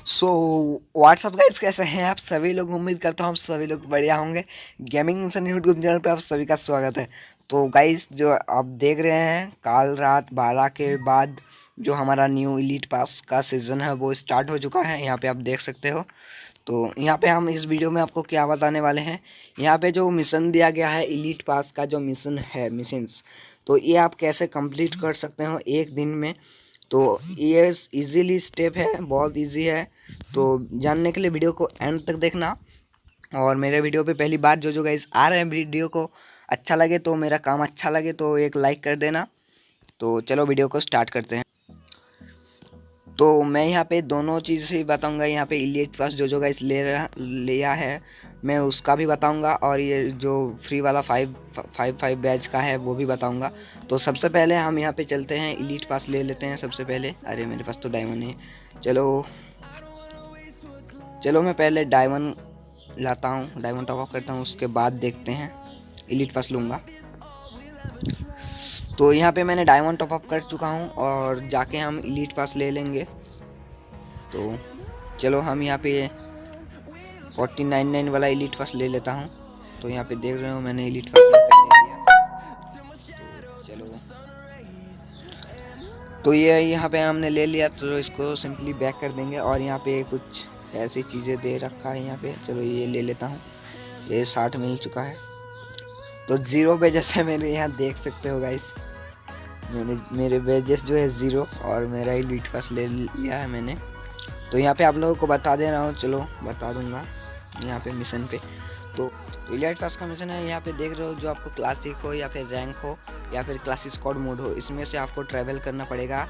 So what's up guys, कैसे हैं आप सभी लोग। उम्मीद करता हूँ आप सभी लोग बढ़िया होंगे। गेमिंग सन यूट्यूब चैनल पे आप सभी का स्वागत है। तो गाइस, जो आप देख रहे हैं, कल रात 12 के बाद जो हमारा न्यू इलीट पास का सीज़न है वो स्टार्ट हो चुका है। यहाँ पे आप देख सकते हो। तो यहाँ पे हम इस वीडियो में आपको क्या बताने वाले हैं। यहाँ पे जो मिशन दिया गया है, इलीट पास का जो मिशन है, मिशंस, तो ये आप कैसे कंप्लीट कर सकते हो एक दिन में। तो ये इजीली स्टेप है, बहुत इजी है। तो जानने के लिए वीडियो को एंड तक देखना। और मेरे वीडियो पे पहली बार जो गाइस आ रहे हैं, वीडियो को अच्छा लगे तो, मेरा काम अच्छा लगे तो एक लाइक कर देना। तो चलो वीडियो को स्टार्ट करते हैं। तो मैं यहाँ पे दोनों चीज़ ही बताऊँगा। यहाँ पे इलीट पास जो गाइस लिया है, मैं उसका भी बताऊँगा, और ये जो फ्री वाला 5 बैच का है वो भी बताऊँगा। तो सबसे पहले हम यहाँ पे चलते हैं, इलीट पास ले लेते हैं सबसे पहले। अरे मेरे पास तो डायमंड है। चलो चलो मैं पहले डायमंड लाता हूँ, डायमंड टॉप अप करता हूँ, उसके बाद देखते हैं इलीट पास लूँगा। तो यहाँ पे मैंने डायमंड टॉप अप कर चुका हूँ और जाके हम इलीट पास ले लेंगे। तो चलो हम यहाँ पे 1499 वाला इलीट पास ले लेता हूँ। तो यहाँ पे देख रहे हो, मैंने इलीट पास यहाँ पे ले लिया। तो चलो, तो ये यहाँ पे हमने ले लिया, तो इसको सिंपली बैक कर देंगे। और यहाँ पे कुछ ऐसी चीज़ें दे रखा है यहाँ पे। चलो ये ले लेता हूँ, ये 60 मिल चुका है। तो ज़ीरो बेजेस है मेरे, यहाँ देख सकते हो गाइस। मेरे बेजेस जो है 0, और मेरा इलीट पास ले लिया है मैंने। तो यहाँ पे आप लोगों को बता दे रहा हूँ, चलो बता दूंगा यहाँ पे मिशन पे। तो इलीट पास का मिशन है, यहाँ पे देख रहे हो, जो आपको क्लासिक हो या फिर रैंक हो या फिर क्लासिक स्क्वाड मोड हो, इसमें से आपको ट्रैवल करना पड़ेगा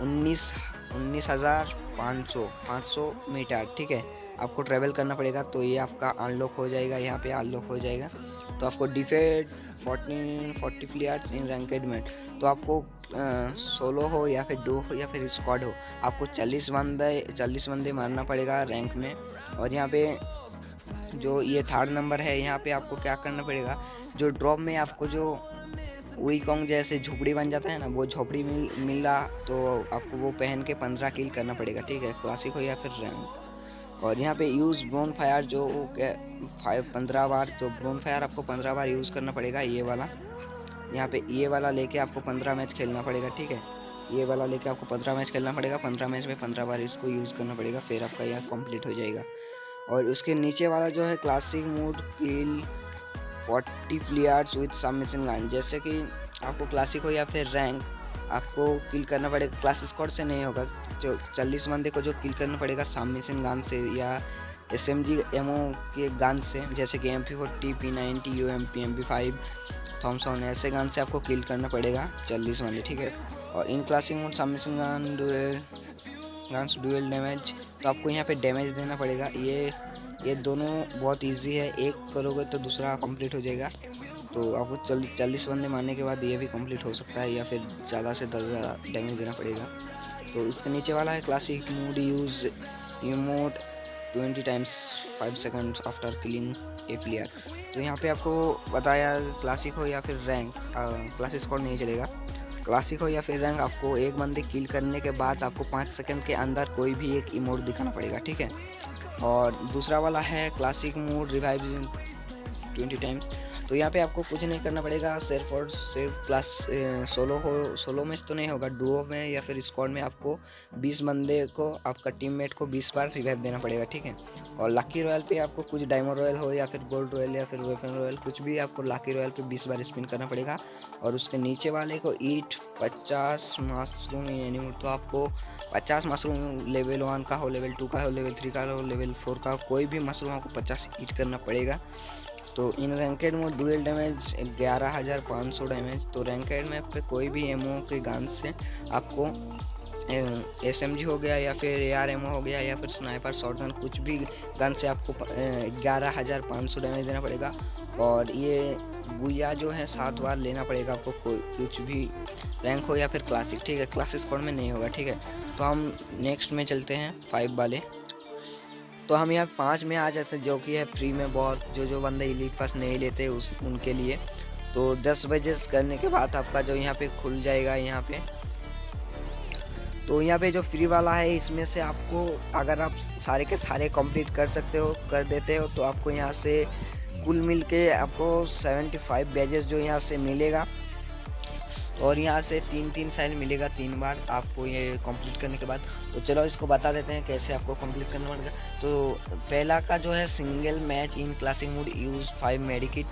19,500 मीटर, ठीक है। आपको ट्रैवल करना पड़ेगा, तो ये आपका अनलॉक हो जाएगा, यहाँ पे अनलॉक हो जाएगा। तो आपको डिफेट 40 प्लेयर्स इन रैंकेड में, तो आपको सोलो हो या फिर डो हो या फिर स्क्वाड हो, आपको 40 बंदे मारना पड़ेगा रैंक में। और यहाँ पे जो ये 3rd नंबर है, यहाँ पे आपको क्या करना पड़ेगा, जो ड्रॉप में आपको जो वुइकोंग जैसे झोपड़ी बन जाता है ना, वो झोपड़ी मिला, तो आपको वो पहन के 15 किल करना पड़ेगा, ठीक है, क्लासिक हो या फिर रैंक। और यहाँ पे यूज़ ब्रोन फायर, जो 15 बार, जो ब्रोन फायर आपको 15 बार यूज़ करना पड़ेगा। ये वाला, यहाँ पे ये वाला लेके आपको 15 मैच खेलना पड़ेगा, ठीक है। ये वाला लेके आपको 15 मैच खेलना पड़ेगा, 15 मैच में 15 बार इसको यूज़ करना पड़ेगा, फिर आपका यह कंप्लीट हो जाएगा। और उसके नीचे वाला जो है classic mode, kill 40 players with submission gun, जैसे कि आपको क्लासिक हो या फिर रैंक, आपको किल करना पड़ेगा। क्लासिक स्क्वाड से नहीं होगा, जो 40 बंदे को जो किल करना पड़ेगा सबमिशन गन से या SMG एमओ के गन से, जैसे कि MP40, P90, UMP, MP5, Thompson, ऐसे गन से आपको किल करना पड़ेगा 40 बंदे, ठीक है। और इन classic mode submission gun dual damage, तो आपको यहाँ पे डैमेज देना पड़ेगा। ये दोनों बहुत इजी है, एक करोगे तो दूसरा कंप्लीट हो जाएगा। तो आपको 40 बंदे मारने के बाद ये भी कंप्लीट हो सकता है, या फिर ज़्यादा से ज़्यादा डैमेज देना पड़ेगा। तो इसके नीचे वाला है classic mode, use emote 20 times 5 seconds after killing ए प्लेयर। तो यहाँ पे आपको बताया, क्लासिक हो या फिर रैंक, क्लासिक स्क्वाड नहीं चलेगा, क्लासिक हो या फिर रैंक, आपको एक बंदे किल करने के बाद आपको 5 सेकंड के अंदर कोई भी एक इमोट दिखाना पड़ेगा, ठीक है। और दूसरा वाला है क्लासिक मोड, रिवाइव 20 टाइम्स। तो यहाँ पे आपको कुछ नहीं करना पड़ेगा, सिर्फ क्लास सोलो में तो नहीं होगा, डुओ में या फिर स्क्वाड में आपको 20 बंदे को, आपका टीममेट को 20 बार रिवाइव देना पड़ेगा, ठीक है। और लकी रॉयल पे आपको कुछ डायमंड रॉयल हो या फिर गोल्ड रॉयल या फिर वेपन रॉयल, कुछ भी आपको लकी रॉयल पे 20 बार स्पिन करना पड़ेगा। और उसके नीचे वाले को ईट 50 मशरूम एनिमल, तो आपको 50 मशरूम, लेवल 1 का हो, लेवल 2 का हो, लेवल 3 का हो, लेवल 4 का, कोई भी मशरूम आपको 50 ईट करना पड़ेगा। तो इन रैंकेड में डुअल डैमेज 11,500 डैमेज। तो रैंकेड में पे कोई भी एमओ के गन से आपको SMG हो गया या फिर AR एमओ हो गया या फिर स्नाइपर शॉटगन, कुछ भी गन से आपको 11,500 डैमेज देना पड़ेगा। और ये बुया जो है 7 बार लेना पड़ेगा आपको, कोई कुछ भी रैंक हो या फिर क्लासिक, ठीक है, क्लासिक स्क्वाड में नहीं होगा, ठीक है। तो हम नेक्स्ट में चलते हैं 5 वाले। तो हम यहाँ 5 में आ जाते हैं, जो कि है फ्री में, बहुत जो बंदे इलीट पास नहीं लेते उनके लिए। तो 10 बजे करने के बाद आपका जो यहाँ पे खुल जाएगा, यहाँ पे तो यहाँ पे जो फ्री वाला है इसमें से आपको अगर आप सारे के सारे कंप्लीट कर देते हो तो आपको यहाँ से कुल मिल के आपको 75 बैजेस जो यहाँ से मिलेगा। और यहाँ से 3 साइल मिलेगा 3 बार आपको ये कंप्लीट करने के बाद। तो चलो इसको बता देते हैं कैसे आपको कंप्लीट करना पड़ेगा। तो पहला का जो है सिंगल मैच इन क्लासिक मोड यूज़ 5 मेडिकिट।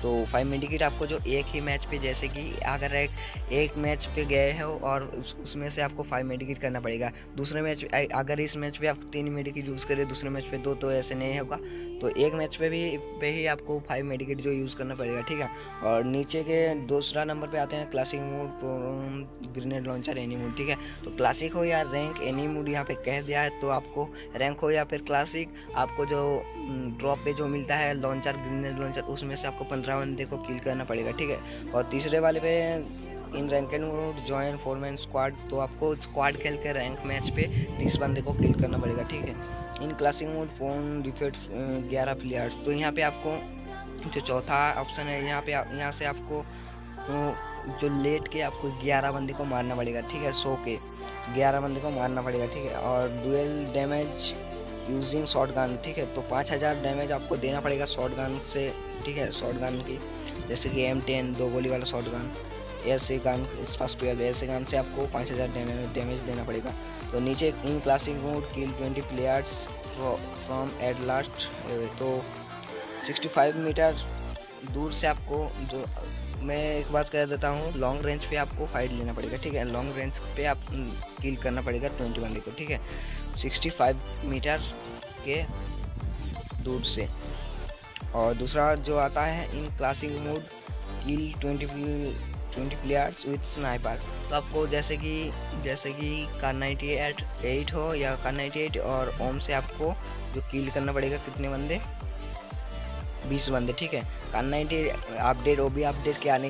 तो 5 मेडिकिट आपको जो एक ही मैच पे, जैसे कि अगर एक मैच पे गए हो और उसमें से आपको 5 मेडिकिट करना पड़ेगा। दूसरे मैच अगर इस मैच पे आप 3 मेडिकिट यूज़ करें, दूसरे मैच पे 2, तो ऐसे नहीं होगा। तो एक मैच पे ही आपको 5 मेडिकिट जो यूज़ करना पड़ेगा, ठीक है। और नीचे के दूसरा नंबर पे आते हैं क्लासिक मोड, तो ग्रेनेड लॉन्चर एनी मोड, ठीक है। तो क्लासिक हो या रैंक, एनी मोड यहाँ पे कह दिया है। तो आपको रैंक हो या फिर क्लासिक, आपको जो ड्रॉप पे जो मिलता है लॉन्चर, ग्रेनेड लॉन्चर, उसमें से आपको 15 बंदे को किल करना पड़ेगा, ठीक है। और तीसरे वाले पे इन रैंकेड मोड जॉइन 4-मैन स्क्वाड, तो आपको स्क्वाड खेल के रैंक मैच पे 30 बंदे को किल करना पड़ेगा, ठीक है। इन classic mode phone defeat 11 players, तो यहाँ पे आपको जो चौथा ऑप्शन है, यहाँ से आपको जो लेट के आपको 11 बंदे को मारना पड़ेगा, ठीक है। 100 के 11 बंदे को मारना पड़ेगा, ठीक है। और डुअल डैमेज यूजिंग शॉटगन, ठीक है। तो 5000 डैमेज आपको देना पड़ेगा शॉटगन से, ठीक है। शॉटगन की जैसे कि M10 2 गोली वाला शॉटगन, ऐसे गन स्पास 12 ऐसे गन से आपको 5000 डैमेज देना पड़ेगा। तो नीचे इन classic mode kill 20 players from at last, तो 65 मीटर दूर से आपको, जो मैं एक बात कह देता हूँ, लॉन्ग रेंज पे आपको फाइट लेना पड़ेगा, ठीक है। लॉन्ग रेंज पे आप किल करना पड़ेगा 20 बंदे को, ठीक है, 65 मीटर के दूर से। और दूसरा जो आता है इन classic mode kill 20 players with sniper, तो आपको जैसे कि कार 98 हो या कार 98 और ओम से आपको जो किल करना पड़ेगा कितने बंदे, 20 बंदे, ठीक है। कार 90 अपडेट, ओबी अपडेट के आने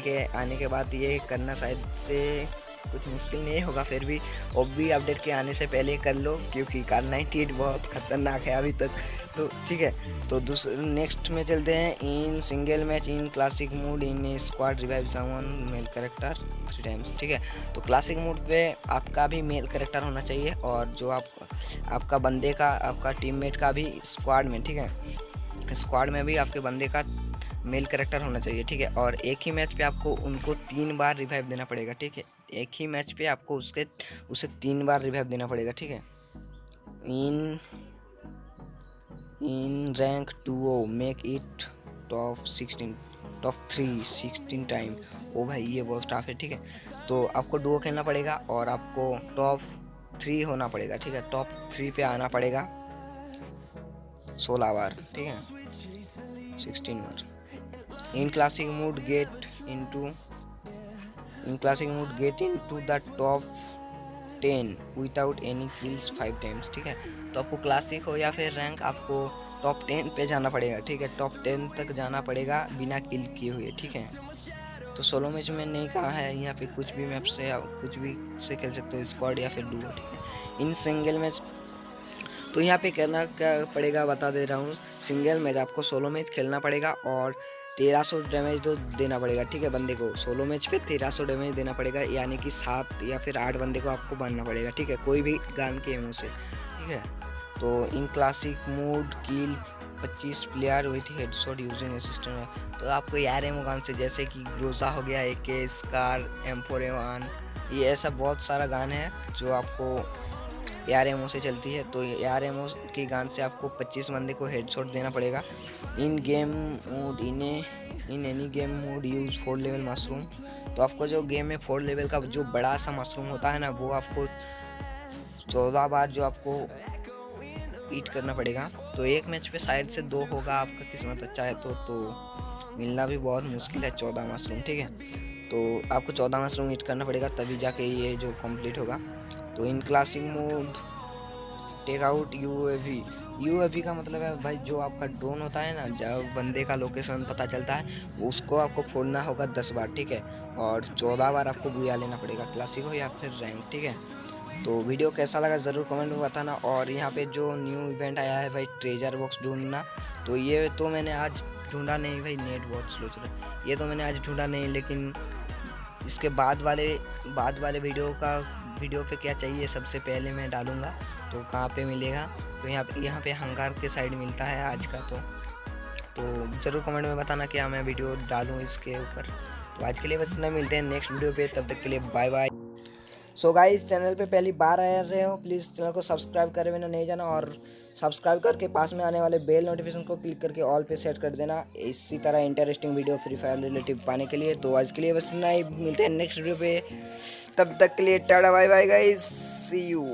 के बाद ये करना शायद से कुछ मुश्किल नहीं होगा, फिर भी ओबी अपडेट के आने से पहले कर लो, क्योंकि कार 98 बहुत खतरनाक है अभी तक, तो ठीक है। तो नेक्स्ट में चलते हैं in single match in classic mode in squad revive someone male character 3 times, ठीक है। तो क्लासिक मोड पे आपका भी मेल कैरेक्टर होना चाहिए, और जो आपका बंदे का, आपका टीममेट का भी स्क्वाड में, ठीक है, स्क्वाड में भी आपके बंदे का मेल कैरेक्टर होना चाहिए, ठीक है। और एक ही मैच पे आपको उनको 3 बार रिवाइव देना पड़ेगा, ठीक है। एक ही मैच पे आपको उसे 3 बार रिवाइव देना पड़ेगा, ठीक है। In rank 2 make it top 16 time. ओ भाई ये बहुत टफ है, ठीक है। तो आपको डुओ खेलना पड़ेगा और आपको टॉप 3 होना पड़ेगा, ठीक है। टॉप 3 पे आना पड़ेगा 16 बार, ठीक है, 16 बार। In classic mode get into the top 10 without any kills 5 times, ठीक है। तो आपको क्लासिक हो या फिर रैंक, आपको टॉप 10 पे जाना पड़ेगा, ठीक है। टॉप 10 तक जाना पड़ेगा बिना किल किए हुए, ठीक है। तो सोलो मैच में नहीं कहा है, यहाँ पे कुछ भी मैप से आप कुछ भी से खेल सकते हो, स्क्वाड या फिर डुओ, ठीक है। इन सिंगल मैच तो यहाँ पे करना क्या पड़ेगा बता दे रहा हूँ। सिंगल मैच आपको सोलो मैच खेलना पड़ेगा और 1300 डैमेज तो देना पड़ेगा, ठीक है। बंदे को सोलो मैच पे 1300 डैमेज देना पड़ेगा, यानी कि 7 या फिर 8 बंदे को आपको मारना पड़ेगा, ठीक है, कोई भी गन के एमओ से, ठीक है। तो in classic mode kill 25 player with headshot using assistant, तो आपको यार एमओ गन से, जैसे कि ग्रोजा हो गया, AK स्कार, M4A1, ये ऐसा बहुत सारा गन है जो आपको यार एमओ से चलती है। तो यार एमओ की गन से आपको 25 बंदे को हेडशॉट देना पड़ेगा। इन game mode in any game mode use 4 level mushroom, तो आपको जो गेम में 4 लेवल का जो बड़ा सा मशरूम होता है ना, वो आपको 14 बार जो आपको ईट करना पड़ेगा। तो एक मैच पे शायद से 2 होगा, आपका किस्मत अच्छा है तो मिलना भी बहुत मुश्किल है 14 मशरूम, ठीक है। तो आपको 14 मशरूम ईट करना पड़ेगा, तभी जाके ये जो कंप्लीट होगा। तो in classic mode take out UAV का मतलब है भाई जो आपका ड्रोन होता है ना, जब बंदे का लोकेशन पता चलता है उसको आपको फोड़ना होगा 10 बार, ठीक है। और 14 बार आपको बुया लेना पड़ेगा, क्लासिक हो या फिर रैंक, ठीक है। तो वीडियो कैसा लगा ज़रूर कमेंट में बताना। और यहाँ पे जो न्यू इवेंट आया है भाई, ट्रेजर बॉक्स ढूंढना, तो ये तो मैंने आज ढूंढा नहीं भाई, नेट बहुत स्लो चल रहा है, ये तो मैंने आज ढूंढा नहीं, लेकिन इसके बाद वाले वीडियो का वीडियो पे क्या चाहिए सबसे पहले मैं डालूँगा। तो कहाँ पे मिलेगा, तो यहाँ पे हंगार के साइड मिलता है आज का। तो ज़रूर कमेंट में बताना क्या मैं वीडियो डालूँ इसके ऊपर। तो आज के लिए बस इतना, मिलते हैं नेक्स्ट वीडियो पे, तब तक के लिए bye bye. So guys, channel पे पहली बार आ रहे हो, प्लीज़ चैनल को सब्सक्राइब करे बिना नहीं जाना, और सब्सक्राइब करके पास में आने वाले बेल नोटिफिकेशन को क्लिक करके ऑल पे सेट कर देना, इसी तरह interesting video free fire relative पाने के लिए। तो आज के लिए बस इतना ही, मिलते हैं नेक्स्ट वीडियो पे, तब तक के लिए टाटा bye bye guys, see you.